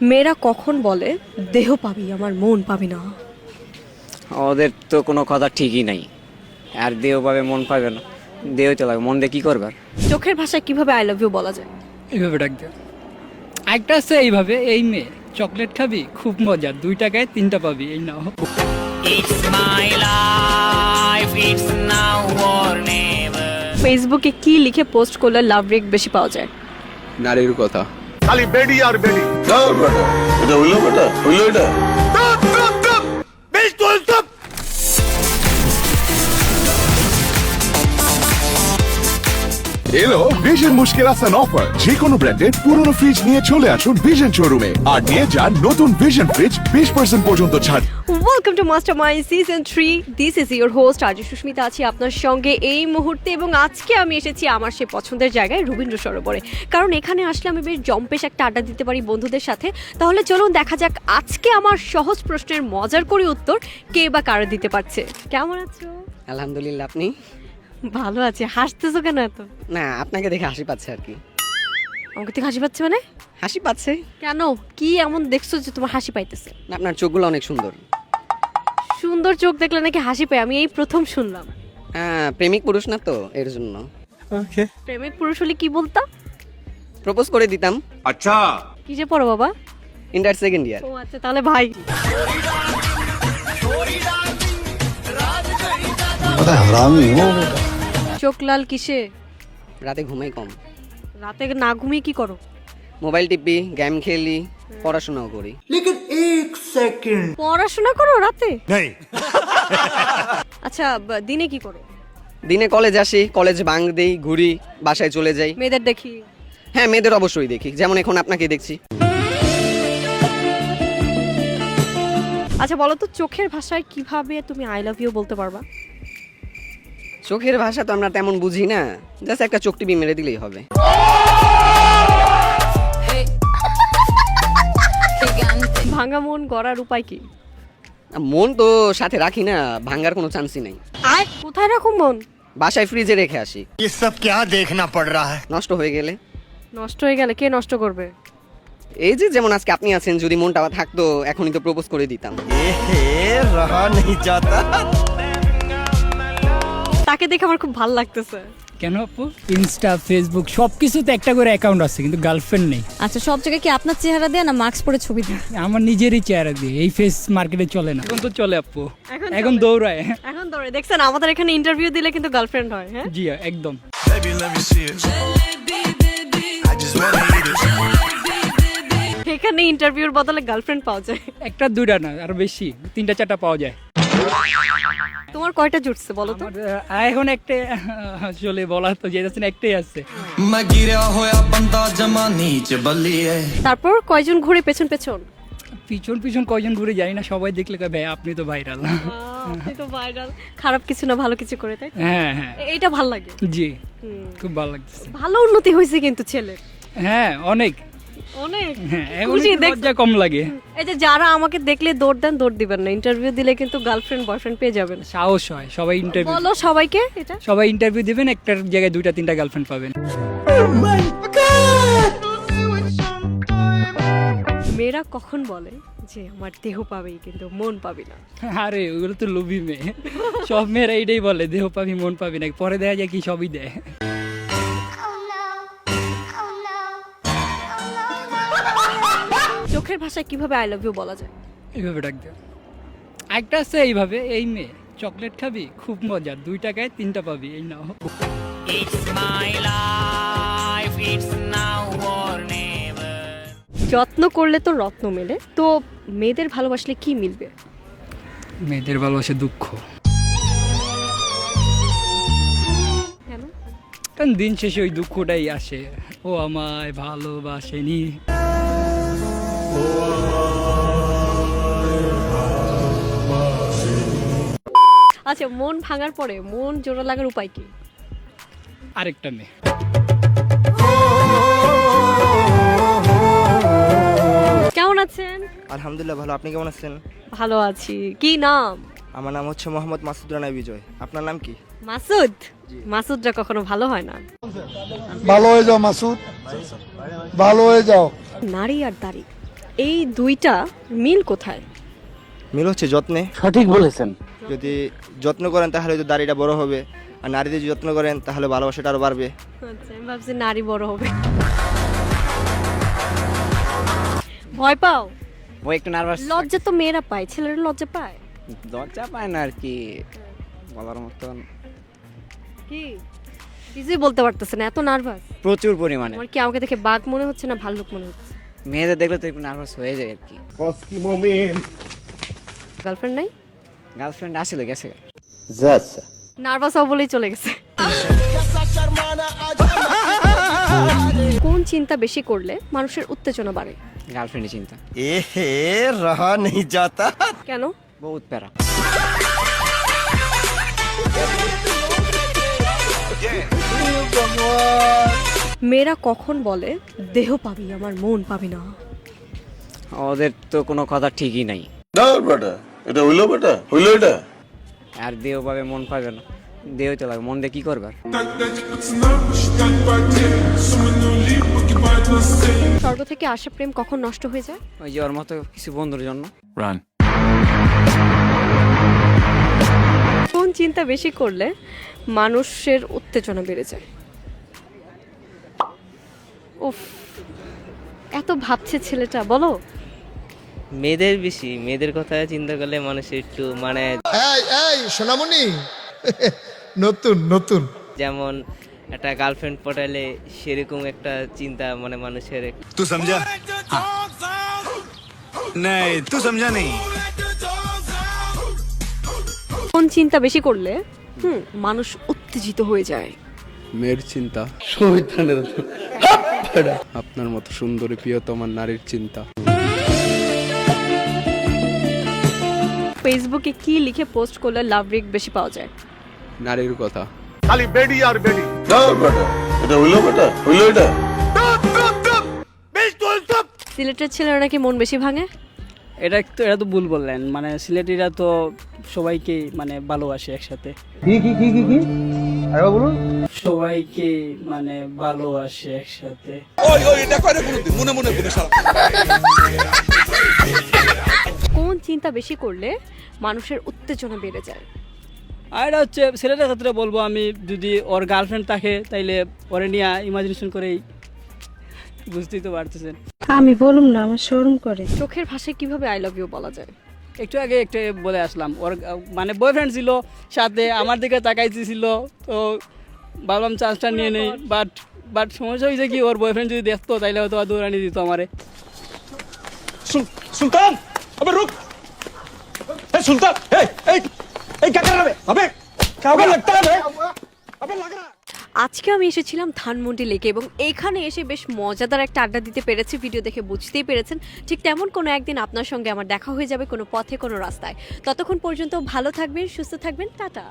মেয়েরা কখন বলে দেহ পাবি আমার মন পাবি না? ওদের তো কোনো কথা ঠিকই নাই। আর দেহ পাবে মন পাবে না, দেহ তো লাগবে, মন দিয়ে কি করবার? চোখের ভাষায় কিভাবে আই লাভ ইউ বলা যায়? এইভাবে ডাক দেয়। একটা আছে এইভাবে, এই মেয়ে চকলেট খাবি খুব মজা, 2 টাকায় 3টা পাবি, এই নাও। ফেসবুকে কি লিখে পোস্ট করলে লাভ রেক বেশি পাওয়া যায়? নারীর কথা। খালি বেডি আর বেডি। এটা হইলো বেটা, হইলো এটা। এলো ভিশন মুশকিল আসান অফার। যে কোনো ব্র্যান্ডের পুরনো ফ্রিজ নিয়ে চলে আসুন ভিশন শোরুমে আর নিয়ে যান নতুন ভিশন ফ্রিজ 20% পর্যন্ত ছাড়। Welcome to mastermind season 3। This is your host RJ Sushmita, আছি আপনার সঙ্গে এই মুহূর্তে, এবং আজকে আমি এসেছি আমার সেই পছন্দের জায়গায় রবীন্দ্র সরোবরে। কারণ এখানে আসলে আমি বেশ জম্পেশ একটা আড্ডা দিতে পারি বন্ধুদের সাথে। তাহলে চলুন দেখা যাক আজকে আমার সহজ প্রশ্নের মজার করে উত্তর কে বা কারা দিতে পারছে। কেমন আছো? আলহামদুলিল্লাহ, আপনি? ভালো আছে। হাসতেছো কেন এত? না, আপনাকে দেখে হাসি পাচ্ছে আর কি। আমাকে থেকে হাসি পাচ্ছে মানে? হাসি পাচ্ছে কেন, কি এমন দেখছো যে তোমার হাসি পাইতেছে? না, আপনার চোখগুলো অনেক সুন্দর। সুন্দর চোখ দেখলে নাকি হাসি পায়? আমি এই প্রথম শুনলাম। প্রেমিক পুরুষ না তো, এর জন্য। প্রেমিক পুরুষ হলে কি বলতা? প্রপোজ করে দিতাম। আচ্ছা, কি যে পড়ো বাবা? Inter second year. ও আচ্ছা, তাহলে ভাই। চোখ লাল কিসে? রাতে ঘুমাই কম, রাতে না ঘুমিয়ে কি করো? মোবাইল টিপি, গেম খেলি, পড়াশোনাও করি। পড়াশোনা করো রাতে? আচ্ছা, দিনে কি করো? দিনে কলেজ আসি, কলেজ ভাঙ দেই, ঘুরি, বাসায় চলে যাই। মেয়েদের দেখি? হ্যাঁ, মেয়েদের অবশ্যই দেখি, যেমন এখন আপনাকে দেখছি। আচ্ছা বলো তো, চোখের ভাষায় কিভাবে তুমি আই লাভ ইউ বলতে পারবা? চোখের ভাষা তো আমরা তেমন বুঝি না, জাস্ট একটা চোখ টিপি মেরে দিলেই হবে। ভাঙা মন গড়ার উপায় কি? মন তো সাথে রাখি না, ভাঙ্গার কোনো চান্সই নাই। কোথায় রাখো মন? বাসায় ফ্রিজে রেখে আসি। ये सब क्या देखना पड़ रहा है। নষ্ট হয়ে গেলে? নষ্ট হয়ে গেলে কে নষ্ট করবে? এই যে যেমন আজকে আপনি আছেন, যদি মনটা থাকতো এখনই তো প্রপোজ করে দিতাম। रहा नहीं जाता। তাকে দেখে আমার খুব ভালো লাগতেছে। কেন আপু? ইনস্টা, ফেসবুক সবকিছুতে একটা করে অ্যাকাউন্ট আছে, কিন্তু গার্লফ্রেন্ড নেই। আচ্ছা, সব জায়গায় কি আপনার চেহারা দেয় না মাস্ক পরে ছবি দেয়? আমার নিজেরই চেহারা দিয়ে, এই ফেস মার্কেটে চলে না। এখন তো চলে আপু, এখন চলে। দৌড়ায়। এখন ধরে দেখছেন, আমাদের এখানে ইন্টারভিউ দিলে কিন্তু গার্লফ্রেন্ড হয়। হ্যাঁ জি একদম। Baby, let me see it. I just wanna eat it. এখানে ইন্টারভিউর বদলে গার্লফ্রেন্ড পাওয়া যায়। একটা 2টা না, আরো বেশি, 3টা 4টা পাওয়া যায়। তোমার কয়টা জুটছে বলো তো? আমার এখন একটা আসলে বলা তো যেতেছে না, একটাই আছে। मैं गिरा होया बंदा जमा नीच बल्लिए। তারপর কয়জন ঘুরে পেছন পেছন? পিছন পিছন কয়জন ঘুরে যাই না, সবাই দেখলে কয় ভাই আপনি তো ভাইরাল। আপনি তো ভাইরাল। খারাপ কিছু না, ভালো কিছু করে, তাই? হ্যাঁ হ্যাঁ, এইটা ভালো লাগে। জি খুব ভালো লাগতেছে। ভালো উন্নতি হয়েছে কিন্তু ছেলের। হ্যাঁ অনেক অনেক হ্যাঁ, এখন খুশি একটু দেখ। লজ্জা কম লাগে। এই যে যারা আমাকে দেখলে দৌড় দেন, দৌড় দিবেন না। ইন্টারভিউ দিলে কিন্তু গার্লফ্রেন্ড বয়ফ্রেন্ড পেয়ে যাবেন। সাহস হয়, সবাই ইন্টারভিউ, বলো সবাইকে এটা। সবাই ইন্টারভিউ দিবেন, একটার জায়গায় 2টা 3টা গার্লফ্রেন্ড পাবেন। মেয়েরা কখন বলে যে আমার দেহ পাবেই কিন্তু মন পাবি না? আরে ওগুলো তো লোভী মেয়ে, সব মেয়েরা এইটাই বলে দেহ পাবি মন পাবি না, পরে দেখা যায় কি সবই দেয়। চোখের ভাষায় কিভাবে আই লাভ ইউ বলা যায়? এইভাবে ডাক দেয়। একটা আছে এইভাবে, এই মেয়ে চকলেট খাবি খুব মজা, 2 টাকায় 3টা পাবি, এই নাও। যত্ন করলে তো রত্ন মেলে, তো মেয়েদের ভালোবাসলে কি মিলবে? মেয়েদের ভালোবাসে দুঃখ, কেন? কারণ দিন শেষে ওই দুঃখটাই আসে, ও আমায় ভালোবাসেনি। আচ্ছা, মন ভাঙার পরে মন জোড়া লাগার উপায় কি? আরেকটা মেয়ে। কেমন আছেন? আলহামদুলিল্লাহ ভালো। আপনি কেমন আছেন? ভালো আছি। কি নাম? আমার নাম হচ্ছে মোহাম্মদ মাসুদ রানা বিজয়। আপনার নাম কি? মাসুদ। মাসুদরা কখনো ভালো হয় না। ভালো হয়ে যাও মাসুদ, ভালো হয়ে যাও। নারী আর দাড়ি এই দুইটা মিল কোথায়? মিল হচ্ছে যত্নে। সঠিক বলেছেন। যদি যত্ন করেন তাহলে তো দাড়িটা বড় হবে, আর নারী যদি যত্ন করেন তাহলে ভালোবাসাটা আরও বাড়বে। আচ্ছা, আমি ভাবছি নারী বড় হবে। ভয় পাও? ও একটু নার্ভাস। লজ্জা তো মেয়েরা পায়, ছেলেরা লজ্জা পায়? লজ্জা পায় না আর কি, বলার মতন কি কিছুই বলতে পারতেছে না, এত নার্ভাস। প্রচুর পরিমাণে। আমার কি আমাকে দেখে বাঘ মনে হচ্ছে না ভাল্লুক মনে হচ্ছে? মেয়েদের দেখলে তো একটু নার্ভাস হয়ে যায় আর কি। গার্লফ্রেন্ড নাই? গার্লফ্রেন্ড আসলে গেছে। নার্ভাস হও বলেই চলে গেছে। কোন চিন্তা বেশি করলে মানুষের উত্তেজনা বাড়ে? গার্লফ্রেন্ডের চিন্তা। রহা নেই যাতা। কেন? বহুত প্যারা। মেয়েরা কখন বলে দেহ পাবি আমার মন পাবি না? ওদের তো কোনো কথা ঠিকই নাই। না বেটা, এটা হইলো বেটা, হইলো এটা। আর দেহ পাবে মন পাবে না, দেহ তো লাগে, মন দিয়ে কি করবে? স্বর্গ থেকে আসা প্রেম কখন নষ্ট হয়ে যায়? ওই যে ওর মতো কিছু বন্ধুর জন্য। কোন চিন্তা বেশি করলে মানুষের উত্তেজনা বেড়ে যায়? উফ, এত ভাবছে ছেলেটা, বলো। মেয়েদের বেশি, মেয়েদের কথা চিন্তা করলে মানুষের একটু মানে সোনামণি নতুন নতুন যেমন একটা গার্লফ্রেন্ড পটাইলে সেরকম একটা চিন্তা মানে মানুষের তুই সমঝা नहीं तू समझा नहीं। কোন চিন্তা বেশি করলে মানুষ উত্তেজিত হয়ে যায়? মেয়ের চিন্তা। আপনার মতো সুন্দরী প্রিয়তমা নারীর চিন্তা। ফেসবুকে কি লিখে পোস্ট করলে লাভ রেক বেশি পাওয়া যায়? নারীর কথা। খালি বেডি আর বেডি। না বেটা, এটা হইলো বেটা, হইলো এটা। সিলেটের ছেলেরা নাকি মন বেশি ভাঙে? এটা তো ভুল বললেন, মানে সিলেটিরা তো সবাইকে মানে ভালোবাসে একসাথে। সবাইকে মানে ভালোবাসে একসাথে। কোন চিন্তা বেশি করলে মানুষের উত্তেজনা বেড়ে যায়? আর এটা হচ্ছে ছেলেটার ক্ষেত্রে বলবো আমি, যদি ওর গার্লফ্রেন্ড থাকে তাইলে ওরে নিয়ে ইমাজিনেশন করেই, বুঝতেই তো পারতেছেন। আমি বলুম না, আমার শরম করে। চোখের ভাষায় কিভাবে আই লাভ ইউ বলা যায়? একটু আগে বলে আসলাম, ওর মানে বয়ফ্রেন্ড ছিল সাথে, আমার দিকে তাকাইছিল, তো ভাবলাম চান্সটা নিয়ে নেই। বাট সমস্যা হয়েছে কি, ওর বয়ফ্রেন্ড যদি দেখতো তাইলে হয়তো দৌড়ানি দিত আমারে। सुल्तान अबे रुक। सुल्तान क्या कर रहा है? अबे क्या लगता है? अबे लग रहा है। আজকে আমি এসেছিলাম ধানমন্ডি লেকে এবং এখানে এসে বেশ মজাদার একটা আড্ডা দিতে পেরেছি। ভিডিও দেখে বুঝতেই পেরেছেন, ঠিক তেমন কোনো একদিন আপনার সঙ্গে আমার দেখা হয়ে যাবে কোনো পথে কোনো রাস্তায়। ততক্ষণ পর্যন্ত ভালো থাকবেন, সুস্থ থাকবেন, টাটা।